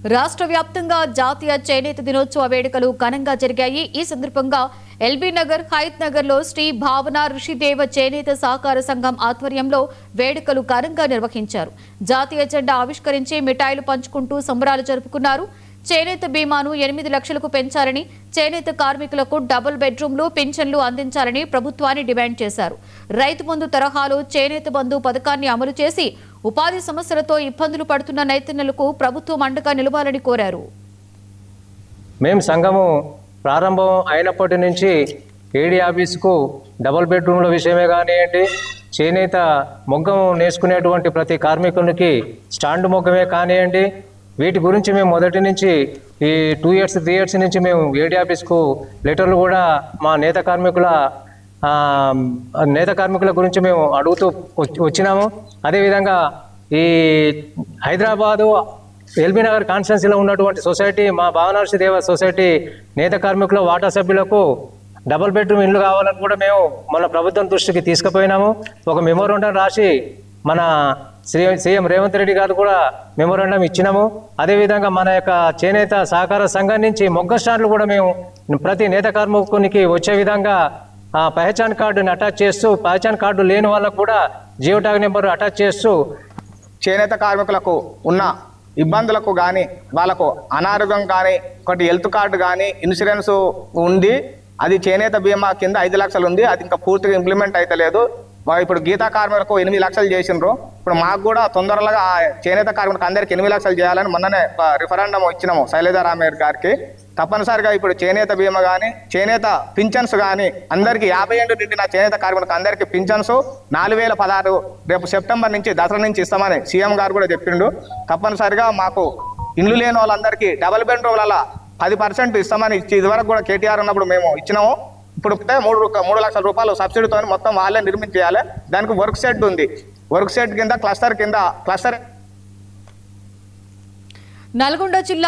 రాష్ట్ర వ్యాప్తంగా జాతీయ చేనేత దినోత్సవ వేడుకలు ఘనంగా జరిగాయి. ఈ సందర్భంగా ఎల్బీ నగర్, హైత్ నగర్ లో శ్రీ భావన ఋషిదేవ చేనేత సహకార సంఘం ఆధ్వర్యంలో వేడుకలు ఘనంగా నిర్వహించారు. జాతీయ జెండా ఆవిష్కరించి మిఠాయిలు పంచుకుంటూ సంబరాలు జరుపుకున్నారు. చేనేత బీమాను 8 లక్షలకు పెంచాలని, చేనేత కార్మికులకు డబుల్ బెడ్రూమ్లు, పింఛన్లు అందించాలని ప్రభుత్వాన్ని డిమాండ్ చేశారు. రైతు బంధు తరహాలో చేనేత బంధు పథకాన్ని అమలు చేసి ఉపాధి సమస్యలతో ఇబ్బందులు పడుతున్న రైతన్నలకు ప్రభుత్వం అండగా నిలవాలని కోరారు. మేము సంఘము ప్రారంభం అయినప్పటి నుంచి ఏడీ ఆఫీసుకు డబుల్ బెడ్రూమ్ల విషయమే కానివ్వండి, చేనేత మొగ్గం నేర్చుకునేటువంటి ప్రతి కార్మికునికి స్టాండ్ మొగ్గమే కానివ్వండి, వీటి గురించి మేము మొదటి నుంచి ఈ 2 years 3 years నుంచి మేము ఏడీ ఆఫీస్కు లెటర్లు కూడా మా నేత కార్మికుల గురించి మేము అడుగుతూ వచ్చినాము. అదేవిధంగా ఈ హైదరాబాదు ఎల్బీ నగర్ కాన్స్టిట్యున్సీలో ఉన్నటువంటి సొసైటీ, మా భావన ఋషిదేవ సొసైటీ నేత కార్మికుల వాటా సభ్యులకు డబుల్ బెడ్రూమ్ ఇల్లు కావాలని కూడా మేము మన ప్రభుత్వం దృష్టికి తీసుకుపోయినాము. ఒక మెమోరాండం రాసి మన సీఎం రేవంత్ రెడ్డి గారు కూడా మెమోరాండం ఇచ్చినాము. అదేవిధంగా మన యొక్క చేనేత సహకార సంఘం నుంచి మొగ్గ స్టాండ్లు కూడా మేము ప్రతి నేత కార్మికునికి వచ్చే విధంగా పహచాన్ కార్డుని అటాచ్ చేస్తూ, పహచాన్ కార్డు లేని వాళ్ళకు కూడా జియో ట్యాగ్ నెంబర్ అటాచ్ చేస్తూ చేనేత కార్మికులకు ఉన్న ఇబ్బందులకు కానీ, వాళ్ళకు అనారోగ్యం కానీ, ఒకటి హెల్త్ కార్డు కానీ, ఇన్సూరెన్స్ ఉంది, అది చేనేత బీమా కింద 5 లక్షలు ఉంది, అది ఇంకా పూర్తిగా ఇంప్లిమెంట్ అయితే లేదు. ఇప్పుడు గీతా కార్మికులకు 8 లక్షలు చేసిండ్రు. ఇప్పుడు మాకు కూడా తొందరగా చేనేత కార్మికులకు అందరికి 8 లక్షలు చేయాలని మొన్ననే రిఫరెండం ఇచ్చినాము శైలజారామయ్య గారికి. తప్పనిసరిగా ఇప్పుడు చేనేత బీమా కానీ, చేనేత పింఛన్స్ కానీ అందరికీ 50 ఏళ్ళు నిండిన చేనేత కార్మికులకు అందరికీ పింఛన్స్ 4016 రేపు సెప్టెంబర్ నుంచి దసరా నుంచి ఇస్తామని సీఎం గారు కూడా చెప్పిండు. తప్పనిసరిగా మాకు ఇల్లు లేని వాళ్ళందరికీ డబుల్ బెడ్రూమ్లలో 10% ఇస్తామని ఇదివరకు కూడా కేటీఆర్ ఉన్నప్పుడు మేము ఇచ్చినాము. ఇప్పుడు 3 లక్షల రూపాయలు సబ్సిడీతో మొత్తం వాళ్ళే నిర్మించేయాలి. దానికి వర్క్ సెట్ ఉంది. వర్క్ సెట్ కింద క్లస్టర్ నల్గొండ జిల్లా